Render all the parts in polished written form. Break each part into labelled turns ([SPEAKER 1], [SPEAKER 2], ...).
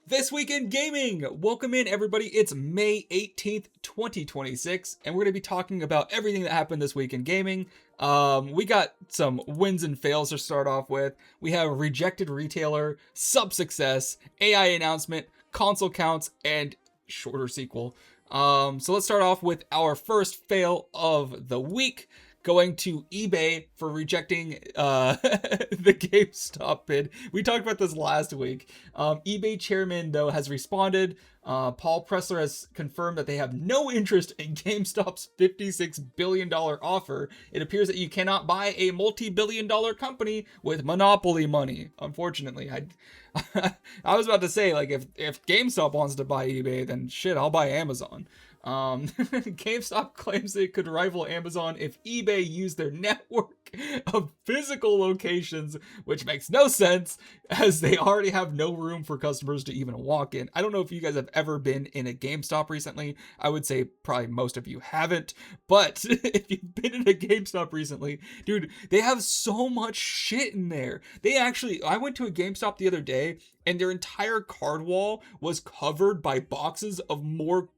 [SPEAKER 1] This Week in Gaming! Welcome in, everybody. It's May 18th, 2026, and we're going to be talking about everything that happened this week in gaming. We got some wins and fails to start off with. We have Rejected Retailer, Sub Success, AI announcement, console counts, and shorter sequel. So let's start off with our first fail of the week. Going to eBay for rejecting the GameStop bid. We talked about this last week. eBay chairman, though, has responded. Paul Pressler has confirmed that they have no interest in GameStop's $56 billion offer. It appears that you cannot buy a multi-billion-dollar company with monopoly money. Unfortunately, I was about to say, like, if GameStop wants to buy eBay, then shit, I'll buy Amazon. GameStop claims it could rival Amazon if eBay used their network of physical locations, which makes no sense as they already have no room for customers to even walk in. I don't know if you guys have ever been in a GameStop recently. I would say probably most of you haven't, but if you've been in a GameStop recently, dude, they have so much shit in there. I went to a GameStop the other day and their entire card wall was covered by boxes of more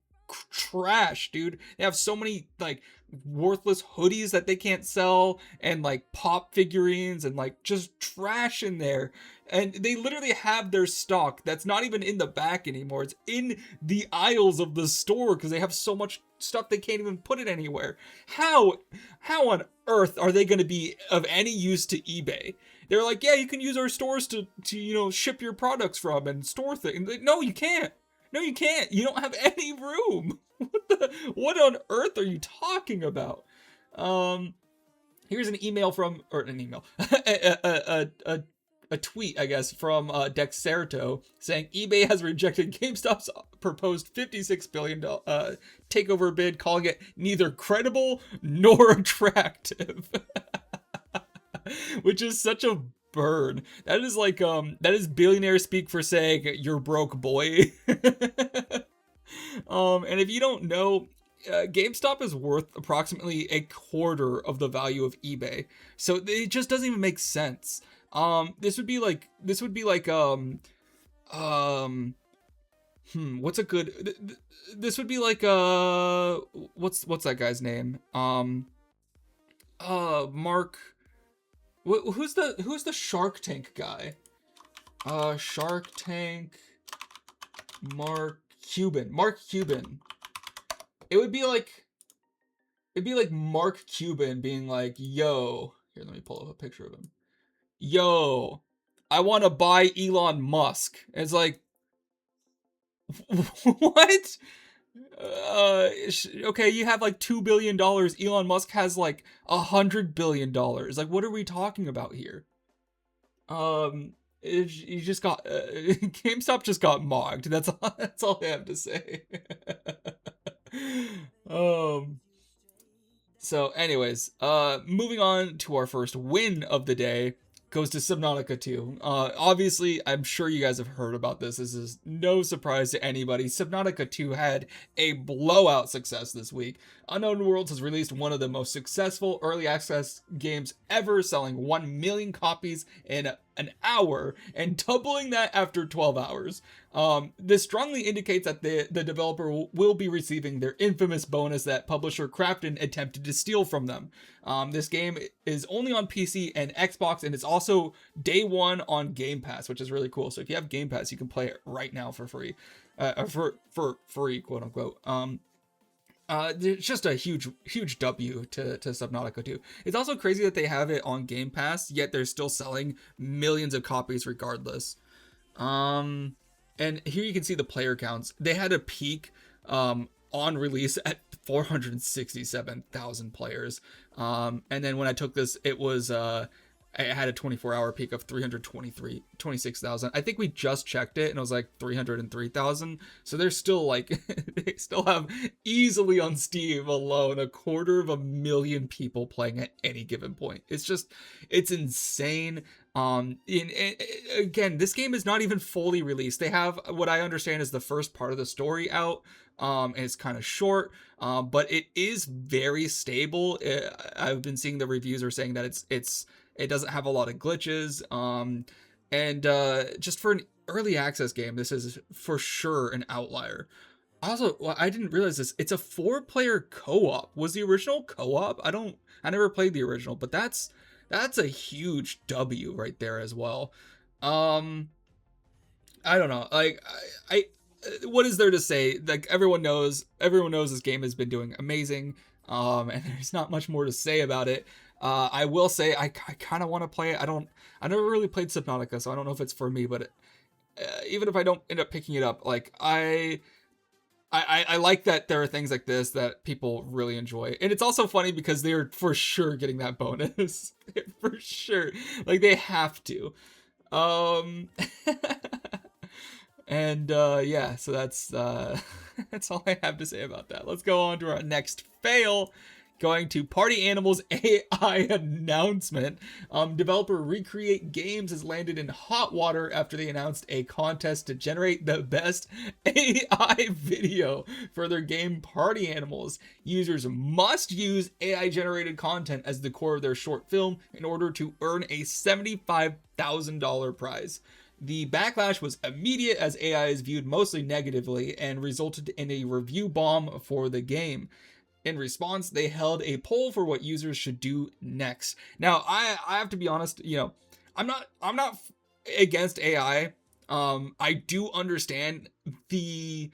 [SPEAKER 1] trash, dude. They have so many like worthless hoodies that they can't sell and like pop figurines and like just trash in there, and they literally have their stock that's not even in the back anymore. It's in the aisles of the store because they have so much stuff they can't even put it anywhere. How on earth are they going to be of any use to eBay? They're like, yeah, you can use our stores to ship your products from and store things. Like, no, you can't. No, you can't. You don't have any room. What on earth are you talking about? Here's an email from, or an email, a tweet, I guess, from Dexerto saying eBay has rejected GameStop's proposed $56 billion takeover bid, calling it neither credible nor attractive. Which is such a burn. That is like that is billionaire speak for saying you're broke, boy. And if you don't know, GameStop is worth approximately a quarter of the value of eBay, so it just doesn't even make sense. This would be like what's a good this would be like what's that guy's name? Mark. Who's the Shark Tank guy? Shark Tank. Mark Cuban. It'd be like Mark Cuban being like, yo, here, let me pull up a picture of him. Yo, I want to buy Elon Musk. And it's like, what? Okay, you have like $2 billion. Elon Musk has like $100 billion. Like, what are we talking about here? You just got GameStop just got mogged. That's all I have to say. So anyways, moving on to our first win of the day goes to Subnautica 2. Obviously, I'm sure you guys have heard about this. This is no surprise to anybody. Subnautica 2 had a blowout success this week. Unknown Worlds has released one of the most successful early access games ever, selling 1 million copies in an hour and doubling that after 12 hours. This strongly indicates that the developer will be receiving their infamous bonus that publisher Krafton attempted to steal from them. This game is only on PC and Xbox, and it's also day one on Game Pass, which is really cool. So if you have Game Pass, you can play it right now for free, for free, quote unquote. It's just a huge W to Subnautica 2. It's also crazy that they have it on Game Pass, yet they're still selling millions of copies regardless. And here you can see the player counts. They had a peak on release at 467,000 players. And then when I took this, I had a 24-hour peak of 26,000. I think we just checked it and it was like 303,000. So they're still like, they still have easily on Steam alone 250,000 people playing at any given point. It's insane. Again, this game is not even fully released. They have what I understand is the first part of the story out. And it's kind of short, but it is very stable. I've been seeing the reviews are saying that it doesn't have a lot of glitches. And just for an early access game, this is for sure an outlier. Also, well, I didn't realize this. It's a 4-player co-op. Was the original co-op? I never played the original, but that's a huge W right there as well. Um, I don't know. Like, what is there to say? Like, everyone knows this game has been doing amazing. And there's not much more to say about it. I will say I kind of want to play it. I never really played Subnautica, so I don't know if it's for me. But even if I don't end up picking it up, like I like that there are things like this that people really enjoy. And it's also funny because they're for sure getting that bonus. For sure. Like, they have to. Um and yeah, so that's that's all I have to say about that. Let's go on to our next fail. Going to Party Animals AI announcement. Developer Recreate Games has landed in hot water after they announced a contest to generate the best AI video for their game Party Animals. Users must use AI generated content as the core of their short film in order to earn a $75,000 prize. The backlash was immediate as AI is viewed mostly negatively and resulted in a review bomb for the game. In response, they held a poll for what users should do next. Now, I have to be honest, I'm not against AI. I do understand the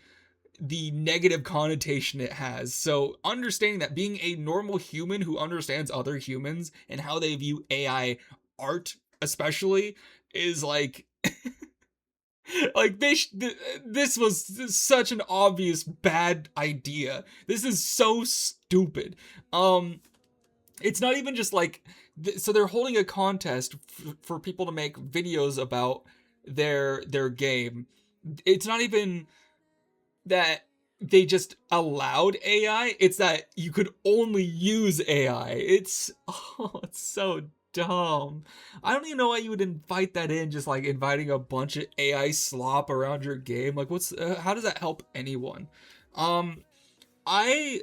[SPEAKER 1] negative connotation it has. So understanding that, being a normal human who understands other humans and how they view AI art especially is like like this was such an obvious bad idea. This is so stupid. It's not even just like so they're holding a contest for people to make videos about their game. It's not even that they just allowed AI, it's that you could only use AI. It's so dumb. I don't even know why you would invite that in, just like inviting a bunch of AI slop around your game. Like, how does that help anyone? Um I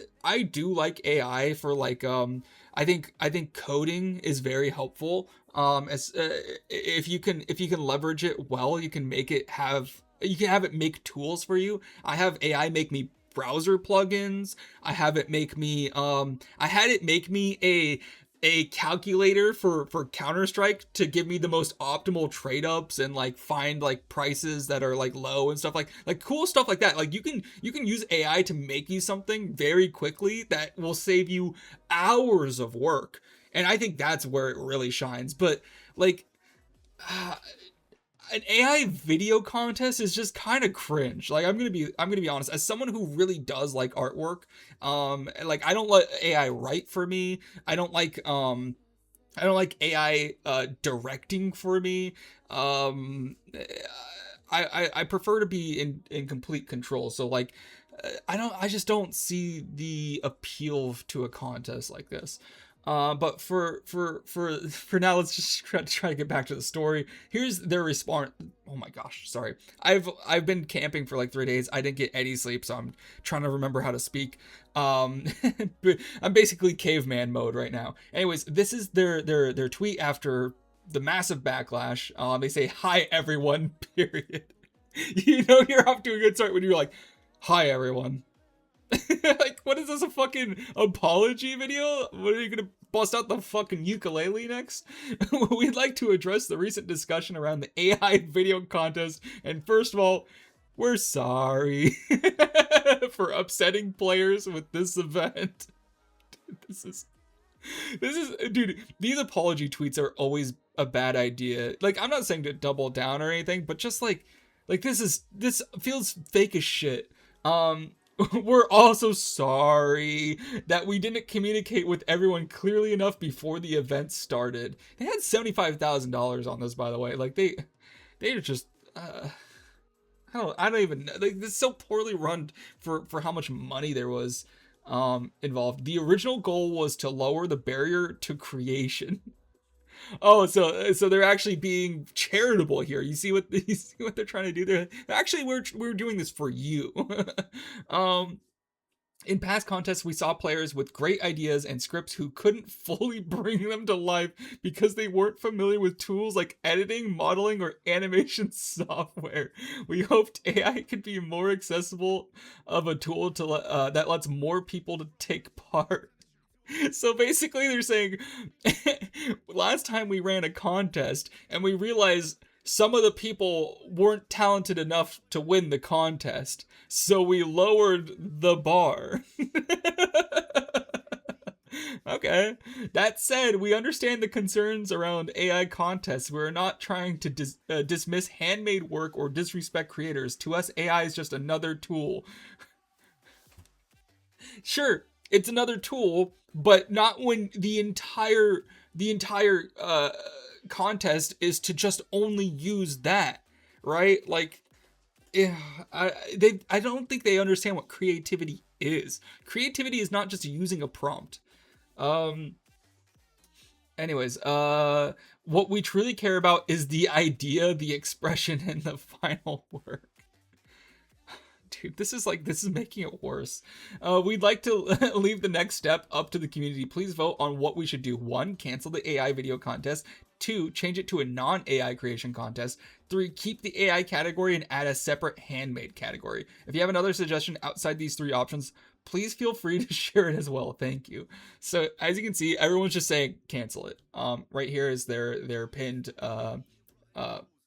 [SPEAKER 1] do like AI for like I think coding is very helpful. As if you can leverage it well, you can have it make tools for you. I have AI make me browser plugins. I have it make me I had it make me a calculator for Counter-Strike to give me the most optimal trade ups and like find like prices that are like low and stuff, like cool stuff like that. Like you can use AI to make you something very quickly that will save you hours of work. And I think that's where it really shines. But like an AI video contest is just kind of cringe. Like I'm gonna be honest, as someone who really does like artwork, like I don't let AI write for me. I don't like AI directing for me. I prefer to be in complete control. So like I just don't see the appeal to a contest like this. But for now, let's just try to get back to the story. Here's their response. Oh my gosh, sorry. I've been camping for like 3 days. I didn't get any sleep, so I'm trying to remember how to speak. But I'm basically caveman mode right now. Anyways, this is their tweet after the massive backlash. They say, "Hi everyone." Period. You're off to a good start when you're like, "Hi everyone." Like, what is this, a fucking apology video? What, are you gonna bust out the fucking ukulele next? We'd like to address the recent discussion around the AI video contest, and first of all, we're sorry for upsetting players with this event. This is dude, these apology tweets are always a bad idea. Like, I'm not saying to double down or anything, but just like this feels fake as shit. We're also sorry that we didn't communicate with everyone clearly enough before the event started. They had $75,000 on this, by the way. Like they're just I don't even know. Like, this is so poorly run for how much money there was involved. The original goal was to lower the barrier to creation. Oh, so they're actually being charitable here. You see what they're trying to do there? Actually, we're doing this for you. um In past contests, we saw players with great ideas and scripts who couldn't fully bring them to life because they weren't familiar with tools like editing, modeling, or animation software. We hoped AI could be more accessible of a tool that lets more people to take part. So basically, they're saying last time we ran a contest and we realized some of the people weren't talented enough to win the contest, so we lowered the bar. Okay. That said, we understand the concerns around AI contests. We're not trying to dismiss handmade work or disrespect creators. To us, AI is just another tool. Sure, it's another tool, but not when the entire contest is to just only use that, right? Like, yeah, I don't think they understand what creativity is. Creativity is not just using a prompt. Um anyways, what we truly care about is the idea, the expression, and the final work. Dude, this is making it worse. We'd like to leave the next step up to the community. Please vote on what we should do. 1, cancel the AI video contest. 2, change it to a non-AI creation contest. 3, keep the AI category and add a separate handmade category. If you have another suggestion outside these 3 options, please feel free to share it as well. Thank you. So as you can see, everyone's just saying cancel it. Right here is their pinned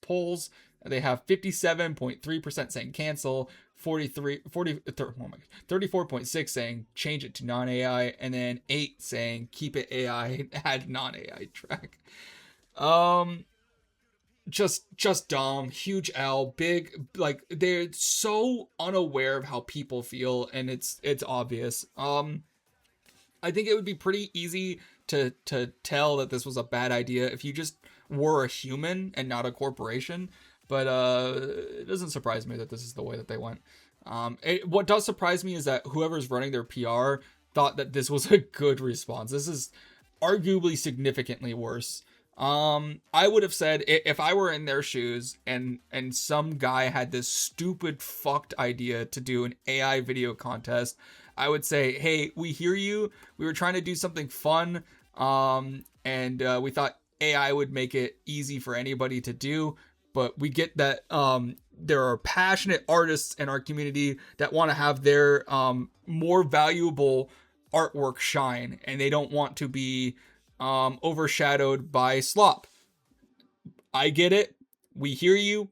[SPEAKER 1] polls. They have 57.3% saying cancel, 34.6 saying change it to non-AI, and then 8 saying keep it AI, add non-AI track. Just dumb, huge L, big, like, they're so unaware of how people feel, and it's obvious. I think it would be pretty easy to tell that this was a bad idea if you just were a human and not a corporation. But it doesn't surprise me that this is the way that they went. What does surprise me is that whoever's running their PR thought that this was a good response. This is arguably significantly worse. I would have said, if I were in their shoes and some guy had this stupid fucked idea to do an AI video contest, I would say, hey, we hear you. We were trying to do something fun, and we thought AI would make it easy for anybody to do. But we get that there are passionate artists in our community that want to have their more valuable artwork shine, and they don't want to be overshadowed by slop. I get it. We hear you.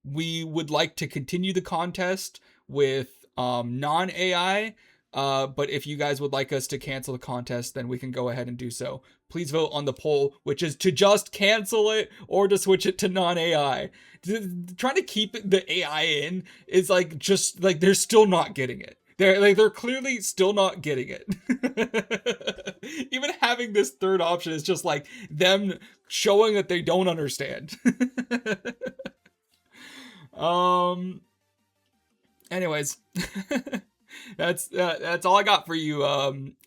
[SPEAKER 1] We would like to continue the contest with non-AI. But if you guys would like us to cancel the contest, then we can go ahead and do so. Please vote on the poll, which is to just cancel it or to switch it to non-AI. Trying to keep the AI in is like, just like, they're still not getting it. They're clearly still not getting it. Even having this third option is just like them showing that they don't understand. Anyways. That's all I got for you.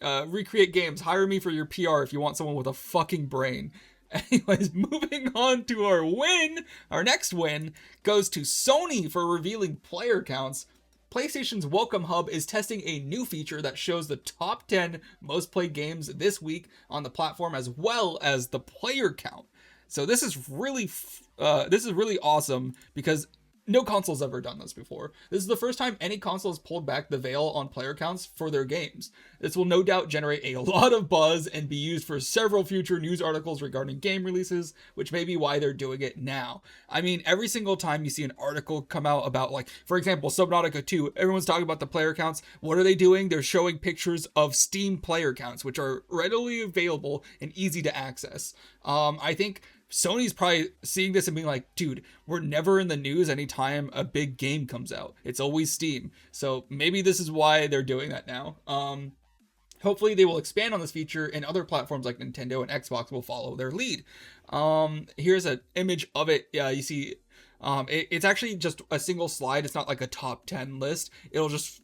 [SPEAKER 1] Recreate Games, hire me for your PR if you want someone with a fucking brain. Anyways, moving on to our win. Our next win goes to Sony for revealing player counts. PlayStation's Welcome Hub is testing a new feature that shows the top 10 most played games this week on the platform, as well as the player count. So this is really awesome because no console's ever done this before. This is the first time any console has pulled back the veil on player counts for their games. This will no doubt generate a lot of buzz and be used for several future news articles regarding game releases, which may be why they're doing it now. I mean, every single time you see an article come out about, like, for example, Subnautica 2, everyone's talking about the player counts. What are they doing? They're showing pictures of Steam player counts, which are readily available and easy to access. I think Sony's probably seeing this and being like, dude, we're never in the news anytime a big game comes out. It's always Steam. So maybe this is why they're doing that now. Hopefully they will expand on this feature, and other platforms like Nintendo and Xbox will follow their lead. Here's an image of it. You see, it's actually just a single slide. It's not like a top 10 list. It'll just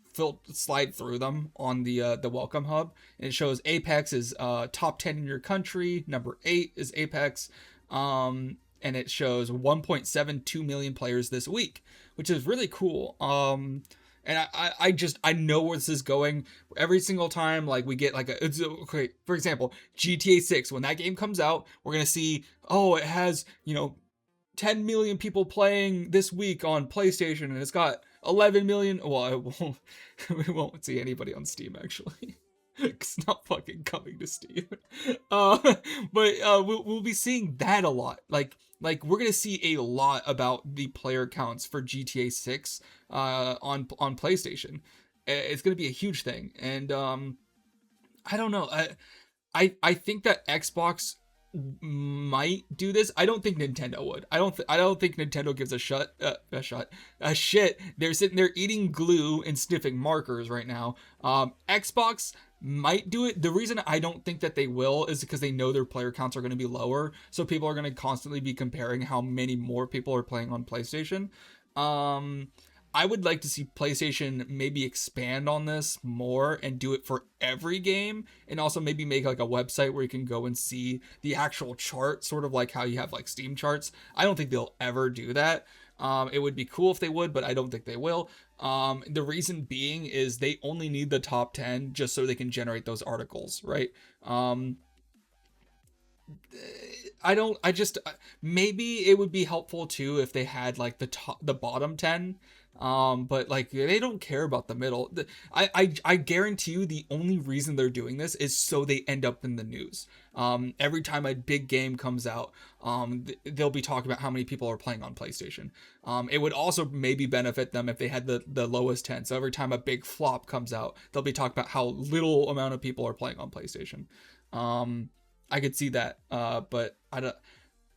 [SPEAKER 1] slide through them on the Welcome Hub, and it shows Apex is top 10 in your country. Number 8 is Apex. And it shows 1.72 million players this week, which is really cool. And I know where this is going. Every single time, like, we get like okay, for example, GTA 6, when that game comes out, we're gonna see, oh, it has, 10 million people playing this week on PlayStation, and it's got 11 million. Well, we won't see anybody on Steam, actually. It's not fucking coming to Steam. Uh, but we'll be seeing that a lot. We're gonna see a lot about the player counts for GTA 6 on PlayStation. It's gonna be a huge thing, and I don't know. I think that Xbox might do this. I don't think Nintendo would. I don't think Nintendo gives a shit. They're sitting there eating glue and sniffing markers right now. Xbox might do it. The reason I don't think that they will is because they know their player counts are going to be lower, so people are going to constantly be comparing how many more people are playing on PlayStation. I would like to see PlayStation maybe expand on this more and do it for every game, and also maybe make like a website where you can go and see the actual chart, sort of like how you have like Steam charts. I don't think they'll ever do that. It would be cool if they would, but I don't think they will. The reason being is they only need the top 10 just so they can generate those articles, right? Maybe it would be helpful too if they had like the bottom 10. But like, they don't care about the middle. I guarantee you the only reason they're doing this is so they end up in the news. Every time a big game comes out, they'll be talking about how many people are playing on PlayStation. It would also maybe benefit them if they had the lowest 10. So every time a big flop comes out, they'll be talking about how little amount of people are playing on PlayStation. I could see that, but I don't.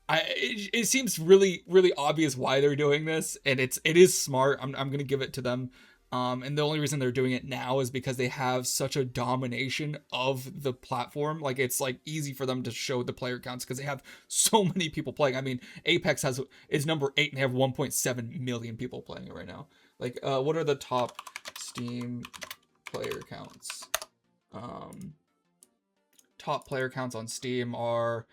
[SPEAKER 1] It seems really, really obvious why they're doing this, and it is smart. I'm gonna give it to them. And the only reason they're doing it now is because they have such a domination of the platform. Like, it's like easy for them to show the player counts because they have so many people playing. I mean, Apex is number 8 and they have 1.7 million people playing it right now. Like, what are the top Steam player counts? Top player counts on Steam are,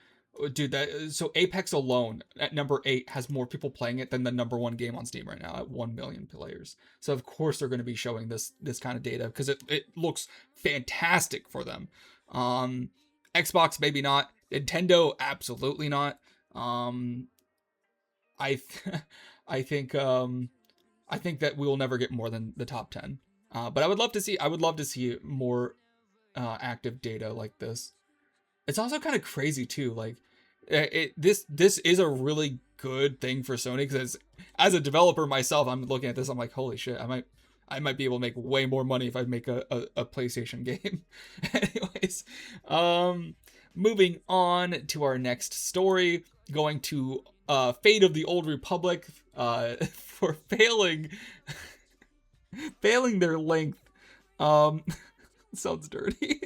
[SPEAKER 1] dude, so Apex alone at number 8 has more people playing it than the number 1 game on Steam right now at 1 million players. So of course they're going to be showing this kind of data because it looks fantastic for them. Xbox maybe not. Nintendo absolutely not. I I think that we will never get more than the top 10. But I would love to see more active data like this. It's also kind of crazy too. Like, this is a really good thing for Sony, because as a developer myself, I'm looking at this, I'm like, holy shit, I might be able to make way more money if I make a PlayStation game. Anyways, moving on to our next story, going to Fate of the Old Republic for failing their length. Sounds dirty.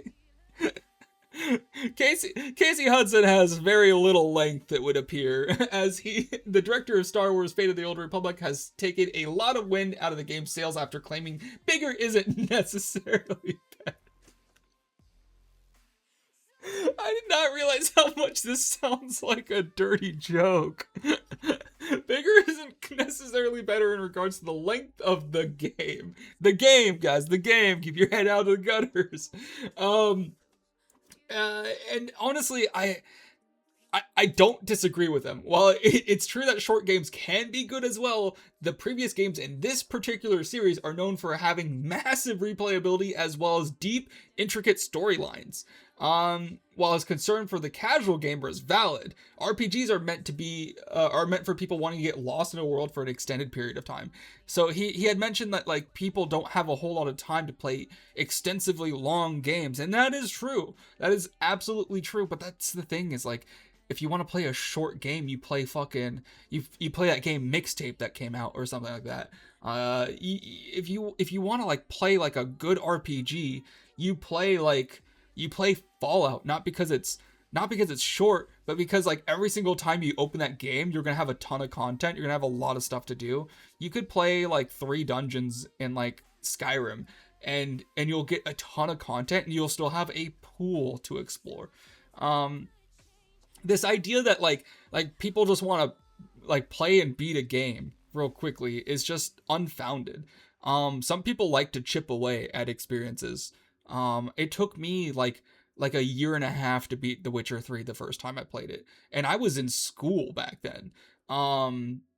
[SPEAKER 1] Casey Hudson has very little length, it would appear, as the director of Star Wars Fate of the Old Republic, has taken a lot of wind out of the game's sales after claiming bigger isn't necessarily better. I did not realize how much this sounds like a dirty joke. Bigger isn't necessarily better in regards to the length of the game. The game, guys, the game. Keep your head out of the gutters. And honestly, I don't disagree with them. While it's true that short games can be good as well, the previous games in this particular series are known for having massive replayability as well as deep, intricate storylines. While his concern for the casual gamer is valid, RPGs are meant for people wanting to get lost in a world for an extended period of time. So he had mentioned that, like, people don't have a whole lot of time to play extensively long games, and that is true. That is absolutely true. But that's the thing, is like, if you want to play a short game, you play you play that game Mixtape that came out or something like that. If you want to like play like a good RPG, you play Fallout, not because it's short, but because like every single time you open that game, you're gonna have a ton of content. You're gonna have a lot of stuff to do. You could play like 3 dungeons in like Skyrim, and you'll get a ton of content, and you'll still have a pool to explore. This idea that like people just want to like play and beat a game real quickly is just unfounded. Some people like to chip away at experiences. It took me like a year and a half to beat The Witcher 3 the first time I played it, and I was in school back then.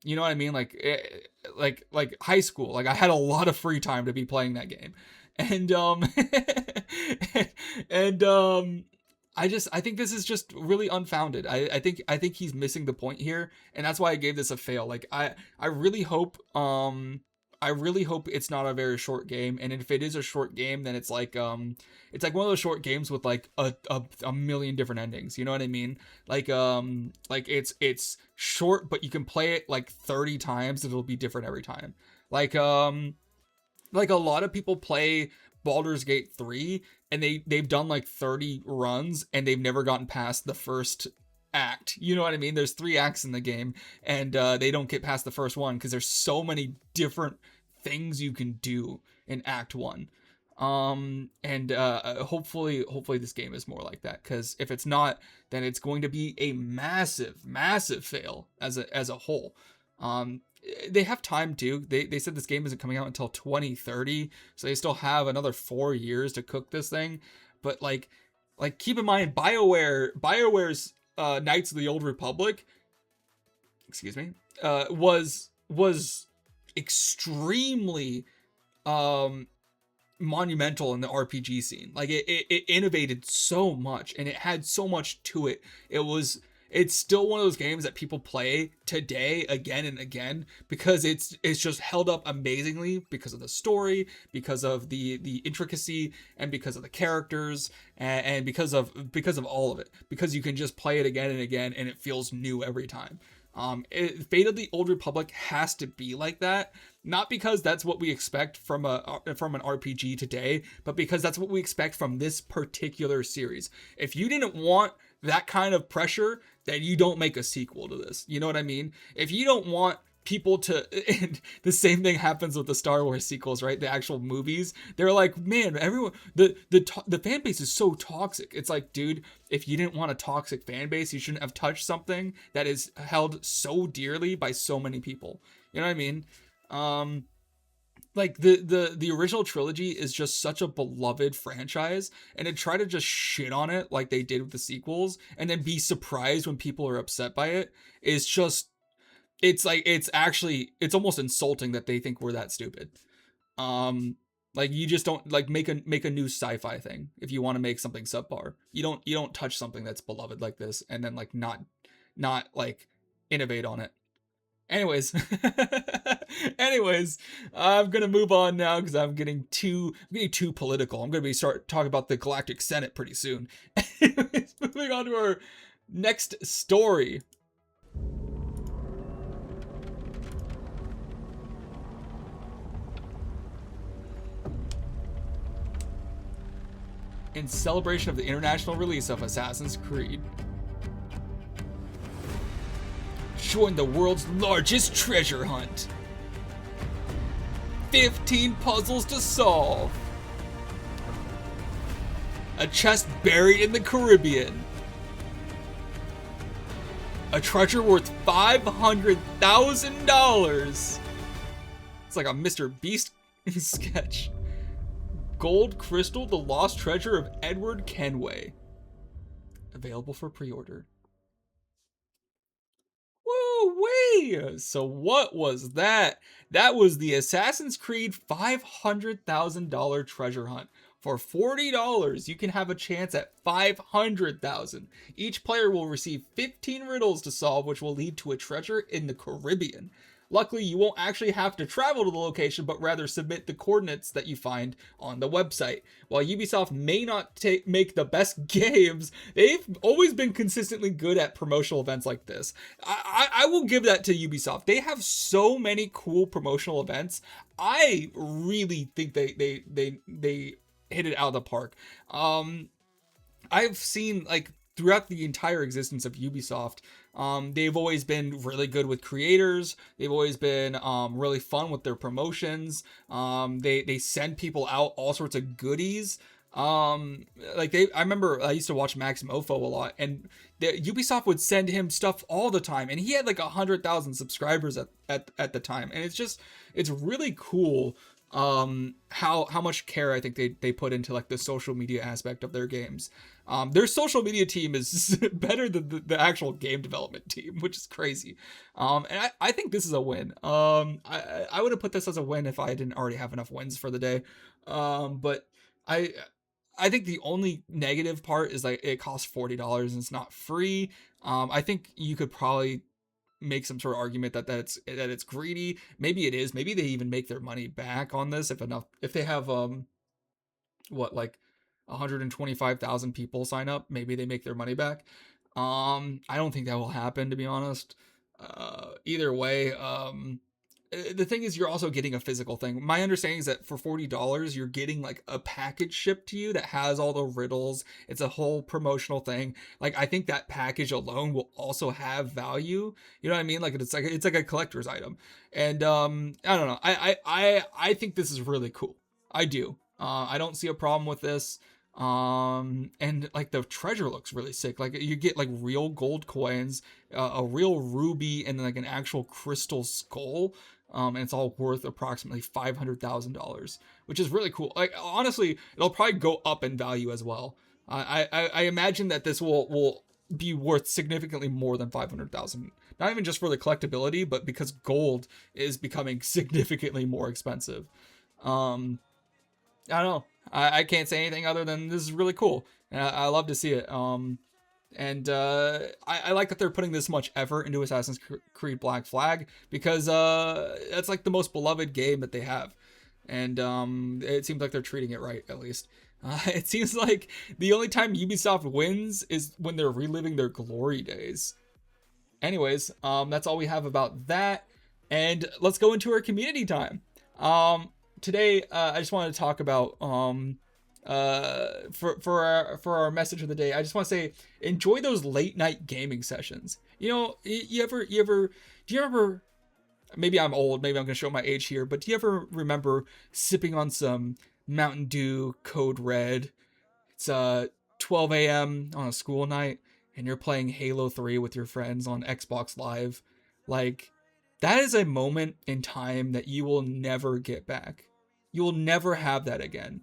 [SPEAKER 1] You know what I mean? Like high school. Like I had a lot of free time to be playing that game, and and I think this is just really unfounded. I think he's missing the point here, and that's why I gave this a fail. Like I really hope it's not a very short game, and if it is a short game, then it's like one of those short games with like a million different endings. You know what I mean? Like it's short, but you can play it like 30 times. It'll be different every time. Like a lot of people play Baldur's Gate 3 and they've done like 30 runs and they've never gotten past the first act. You know what I mean? There's 3 acts in the game, and they don't get past the first one because there's so many different things you can do in Act 1. Hopefully this game is more like that, because if it's not, then it's going to be a massive fail as a whole. They have time too. They said this game isn't coming out until 2030, so they still have another 4 years to cook this thing. But like keep in mind, BioWare's Knights of the Old Republic, excuse me, was extremely monumental in the RPG scene. Like it innovated so much, and it had so much to it. It's still one of those games that people play today again and again because it's just held up amazingly because of the story, because of the intricacy, and because of the characters, and because of all of it. Because you can just play it again and again, and it feels new every time. Fate of the Old Republic has to be like that, not because that's what we expect from an RPG today, but because that's what we expect from this particular series. If you didn't want that kind of pressure, then you don't make a sequel to this. You know what I mean? If you don't want people to, and the same thing happens with the Star Wars sequels, right? The actual movies, they're like, man, everyone, the fan base is so toxic. It's like, dude, if you didn't want a toxic fan base, you shouldn't have touched something that is held so dearly by so many people. You know what I mean? Like the original trilogy is just such a beloved franchise, and to try to just shit on it like they did with the sequels and then be surprised when people are upset by it is just, it's almost insulting that they think we're that stupid. Like you just don't like make a new sci-fi thing. If you want to make something subpar, you don't touch something that's beloved like this and then like not like innovate on it. Anyways, I'm gonna move on now because I'm getting too political. I'm gonna start talking about the Galactic Senate pretty soon. Anyways, moving on to our next story. In celebration of the international release of Assassin's Creed, join the world's largest treasure hunt. 15 puzzles to solve. A chest buried in the Caribbean. A treasure worth $500,000. It's like a Mr. Beast sketch. Gold Crystal, the lost treasure of Edward Kenway. Available for pre-order. Woo-wee! So what was that? That was the Assassin's Creed $500,000 treasure hunt. For $40, you can have a chance at $500,000. Each player will receive 15 riddles to solve, which will lead to a treasure in the Caribbean. Luckily, you won't actually have to travel to the location, but rather submit the coordinates that you find on the website. While Ubisoft may not make the best games, they've always been consistently good at promotional events like this. I will give that to Ubisoft. They have so many cool promotional events. I really think they hit it out of the park. I've seen, like, throughout the entire existence of Ubisoft, they've always been really good with creators. They've always been really fun with their promotions. They send people out all sorts of goodies. I remember I used to watch Max Mofo a lot, and Ubisoft would send him stuff all the time, and he had like 100,000 subscribers at the time, and it's really cool how much care I think they put into like the social media aspect of their games. Their social media team is better than the actual game development team, which is crazy. And I think this is a win. I would have put this as a win if I didn't already have enough wins for the day. But I I think the only negative part is like it costs $40 and it's not free. I think you could probably make some sort of argument that it's greedy. Maybe it is. Maybe they even make their money back on this if they have like 125,000 people sign up, maybe they make their money back. I don't think that will happen, to be honest. Either way, the thing is, you're also getting a physical thing. My understanding is that for $40, you're getting like a package shipped to you that has all the riddles. It's a whole promotional thing. Like, I think that package alone will also have value. You know what I mean? Like, it's like a collector's item. And I don't know. I think this is really cool. I do. I don't see a problem with this. And like the treasure looks really sick. Like you get like real gold coins, a real ruby, and like an actual crystal skull. And it's all worth approximately $500,000, which is really cool. Like, honestly, it'll probably go up in value as well. I imagine that this will be worth significantly more than 500,000. Not even just for the collectability, but because gold is becoming significantly more expensive. I don't know. I can't say anything other than this is really cool. And I love to see it. And I like that they're putting this much effort into Assassin's Creed Black Flag, because it's like the most beloved game that they have. And it seems like they're treating it right, at least. It seems like the only time Ubisoft wins is when they're reliving their glory days. Anyways, that's all we have about that. And let's go into our community time. Today, I just wanted to talk about for our message of the day. I just want to say, enjoy those late night gaming sessions. You know, you ever do you ever? Maybe I'm old. Maybe I'm gonna show my age here. But do you ever remember sipping on some Mountain Dew Code Red? It's 12 a.m. on a school night, and you're playing Halo 3 with your friends on Xbox Live. Like, that is a moment in time that you will never get back. You will never have that again.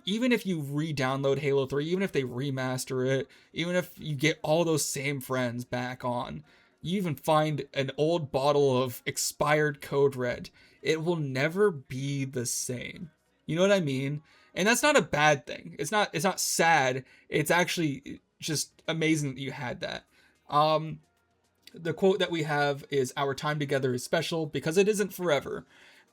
[SPEAKER 1] Even if you re-download Halo 3, even if they remaster it, even if you get all those same friends back on, you even find an old bottle of expired Code Red, it will never be the same. You know what I mean? And that's not a bad thing. It's not sad. It's actually just amazing that you had that. The quote that we have is, "Our time together is special because it isn't forever."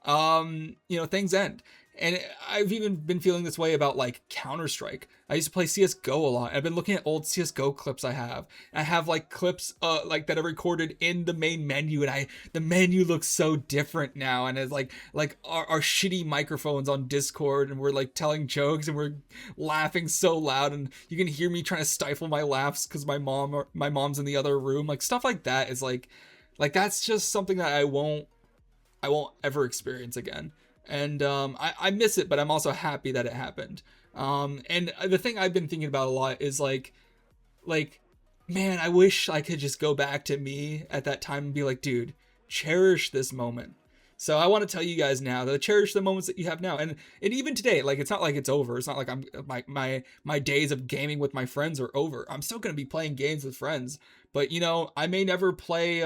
[SPEAKER 1] Things end. And I've even been feeling this way about like Counter-Strike. I used to play CSGO a lot. I've been looking at old CSGO clips I have. I have like clips like that are recorded in the main menu, and the menu looks so different now, and it's like our shitty microphones on Discord, and we're like telling jokes and we're laughing so loud, and you can hear me trying to stifle my laughs because my mom's in the other room. Like, stuff like that is like that's just something that I won't ever experience again. And I miss it, but I'm also happy that it happened. And the thing I've been thinking about a lot is like, man, I wish I could just go back to me at that time and be like, dude, cherish this moment. So I want to tell you guys now to cherish the moments that you have now. And even today, like, it's not like it's over. It's not like I'm my days of gaming with my friends are over. I'm still going to be playing games with friends, but I may never play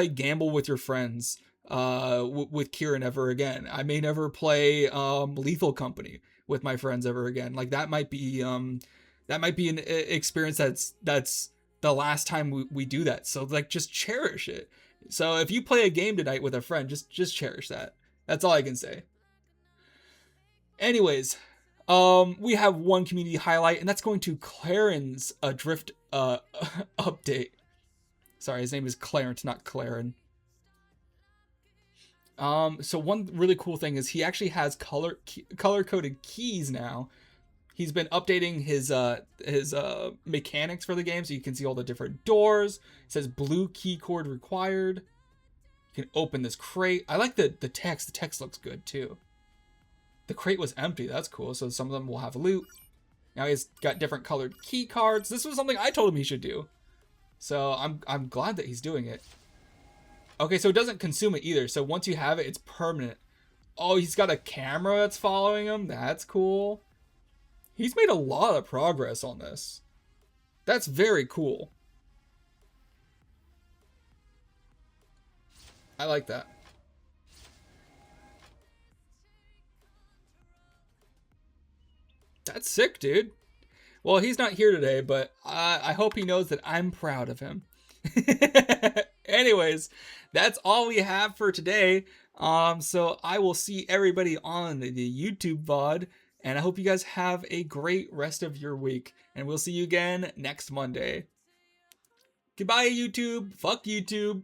[SPEAKER 1] Gamble with your friends with Kieran ever again. I may never play Lethal Company with my friends ever again. Like, that might be an experience that's the last time we do that. So like, just cherish it. So if you play a game tonight with a friend, just cherish that. That's all I can say. Anyways, we have one community highlight, and that's going to Claren's Drift update. Sorry, his name is Clarence, not Claren. So one really cool thing is he actually has color-coded keys now. He's been updating his mechanics for the game, so you can see all the different doors. It says blue key cord required. You can open this crate. I like the text. The text looks good too. The crate was empty. That's cool. So some of them will have loot. Now he's got different colored key cards. This was something I told him he should do. So I'm glad that he's doing it. Okay, so it doesn't consume it either. So once you have it, it's permanent. Oh, he's got a camera that's following him. That's cool. He's made a lot of progress on this. That's very cool. I like that. That's sick, dude. Well, he's not here today, but I hope he knows that I'm proud of him. Anyways, that's all we have for today. So I will see everybody on the YouTube VOD, and I hope you guys have a great rest of your week, and we'll see you again next Monday. Goodbye, YouTube. Fuck YouTube.